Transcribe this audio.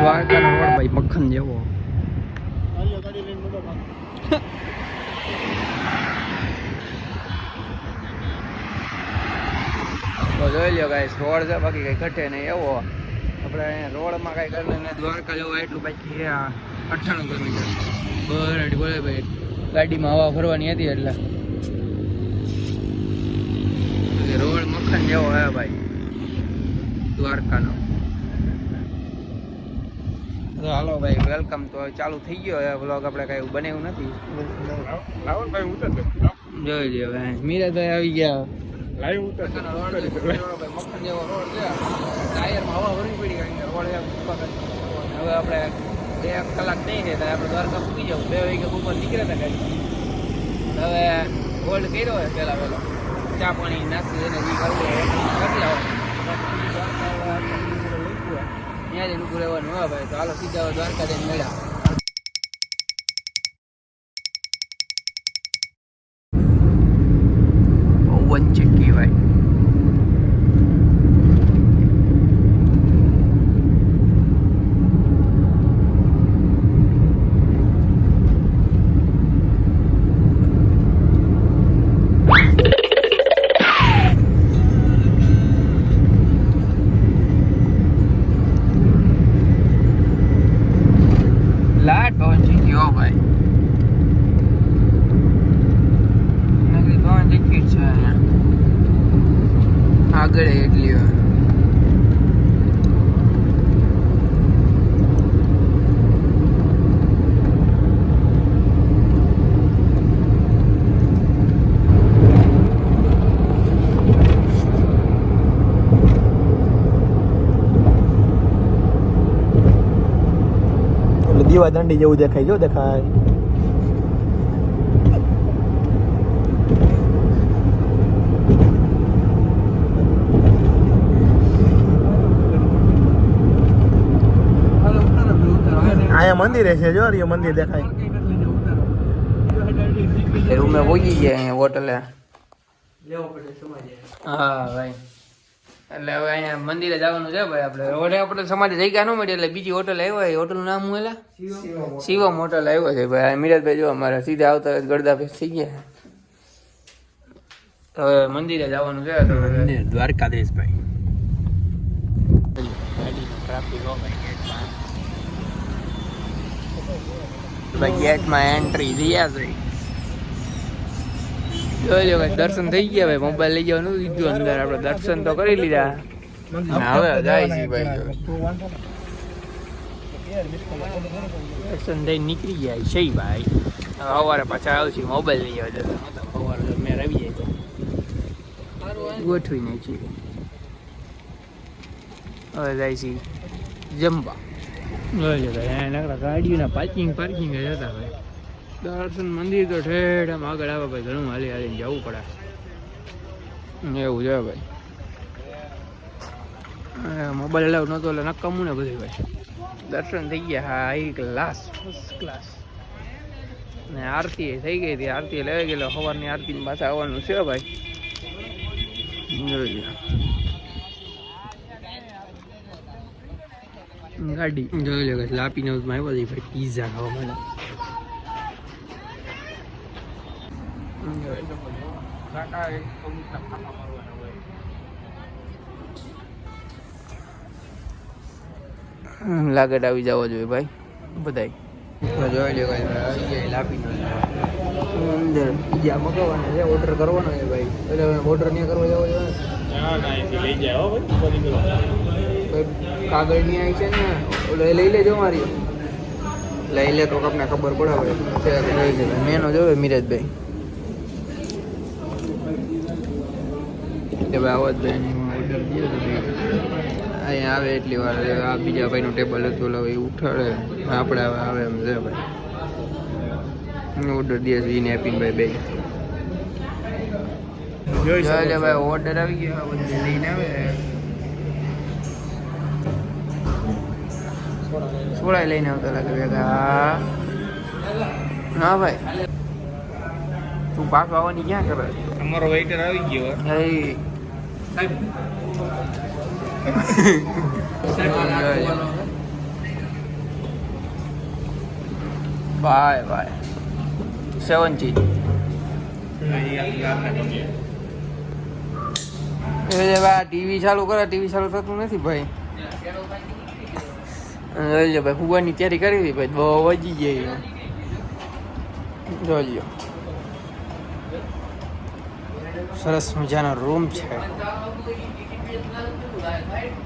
દ્વારકાનો road ભાઈ મક્ખન જેવો. તો જોઈ લ્યો ગાઈસ, રોડ છે બાકી કઈ ઘટે નહીં એવો. આપણે અહીંયા રોડમાં કઈ કરીને દ્વારકા જવું એટલું બાકી છે. 98 કિલોમીટર બરાડી બોલે ભાઈ. ગાડીમાં હવા ફરવાની હતી એટલે રોડ મક્ખન જેવો હે ભાઈ દ્વારકાનો. તો હાલો ભાઈ, વેલકમ. તો ચાલુ થઈ ગયો હે વ્લોગ. આપણે કઈ બનાવ્યું નથી. જોઈ લ્યો ભાઈ, મીરાભાઈ આવી ગયા. મક્ખન જેવો રોડ છે. ટાયરમાં હવા ભરવી પડી કારણ કે રોડ હવે આપણે 1 કલાક નહીં છે આપણે દ્વારકા પૂકી જવું. 2 વાગે ઉપર નીકળ્યા હતા ગાડી. હવે હોલ્ડ કર્યો હોય પહેલા વહેલો, ચા પાણી નાસ્તો એને જે કરવું હોય કરી આવો. ત્યાં જ ઊભું રહેવાનું હોય ભાઈ. તો હાલો સીધા દ્વારકા જઈને મળ્યા. પવન ચક્કી ભાઈ. લાટ પવન ચક્કી હો ભાઈ. નગરી પવન ચક્કી છે અહીંયા આગળ એટલી વાર. દીવા દંડી જેવું દેખાય. જો દેખાય. આયા મંદિર છે. જો રિયો મંદિર દેખાય. રૂમે પહોંચી ગયા અહીંયા હોટલે. હા ભાઈ, એટલે હવે અહીંયા મંદિરે જવાનું છે ભાઈ. આપણે સમાજે જગ્યા ન મળી એટલે બીજી હોટલ આવ્યા. હોટલનું નામ શું એલા? શિવમ હોટલ આવ્યો છે ભાઈ. મીરાજભાઈ જો અમારા સીધા આવતા ગરદા ફેસ થઈ ગયા. હવે મંદિરે જવાનું છે. તો દ્વારકાધીશ ભાઈ. ટ્રાફિક હો ભાઈ. ગેટમાં એન્ટ્રી રહ્યા છે. જોઈ લો ભાઈ, દર્શન થઈ ગયા ભાઈ. મોબાઈલ લઈ જવાનું કીધું અંદર. આપણે દર્શન તો કરી લીધા. હવે જાય છે ભાઈ. દર્શન થઈ નીકળી જાય છે ભાઈ. સવારે પાછા આવશે. મોબાઈલ લઈ જવા જતા સવારે મેં આવી જાય તો ગોઠવી નાખી. હવે જાય છે જમવા. જોઈ લો ભાઈ, ગાડીઓના પાર્કિંગ જતા ભાઈ. દર્શન મંદિર તો ઠેઠ આમ આગળ આવે ભાઈ. ઘણું હાલી હાલીને જવું પડે એવું છે ભાઈ. મોબાઈલ અલાવ નહોતો એટલે નકામું ને બધું ભાઈ. દર્શન થઈ ગયા. હા, એક ક્લાસ, ફર્સ્ટ ક્લાસ. ને આરતી થઈ ગઈ હતી. આરતી લેવાઈ ગયેલો. સવારની આરતીમાં પાછા આવવાનું છે ભાઈ. જોઈ ગાડી જોઈ લો. લાપી નાઉસમાં આવ્યા હતી ભાઈ. પીઝા ખાવા માટે. લાગત આવી જવો જોઈએ ભાઈ બધાય. જોઈ લે ભાઈ, લાપી અંદર પીઝા મગાવવાના છે. ઓર્ડર કરવાનો છે ભાઈ. એટલે ઓર્ડર નહીં કરવા જવો જોઈએ. કાગળ ની આવી છે ને, ઓલો લઈ લેજો મારી. લઈ લે તો આપને ખબર પડે ભાઈ. મેનો જોવે મિરાજભાઈ. કે ભાઈ આવો જ ભાઈ ઓર્ડર દે. અહીંયા આવે એટલી વાર. આ બીજા ભાઈનું ટેબલ હતું, હવે એ ઉઠાડે. આપણે હવે આવે એમ છે ભાઈ. ઓર્ડર દે છે એને આપીને ભાઈ બે. જોઈ ભાઈ ઓર્ડર આવી ગયો. બધે લઈને આવે. સોળા લઈને આવતા લાગે ભેગા. હા ભાઈ, તું પાછો આવવાની ક્યાં કરે? અમારો વેઇટર આવી ગયો. ભાઈ ભાઈ 7G ટીવી ચાલુ કરે, ટીવી ચાલુ થતું નથી ભાઈ. જોઈ લો ભાઈ, હુવાની તૈયારી કરી હતી ભાઈ, 2 વાગી ગયા. જોઈ લો, સરસ મજાનો રૂમ છે.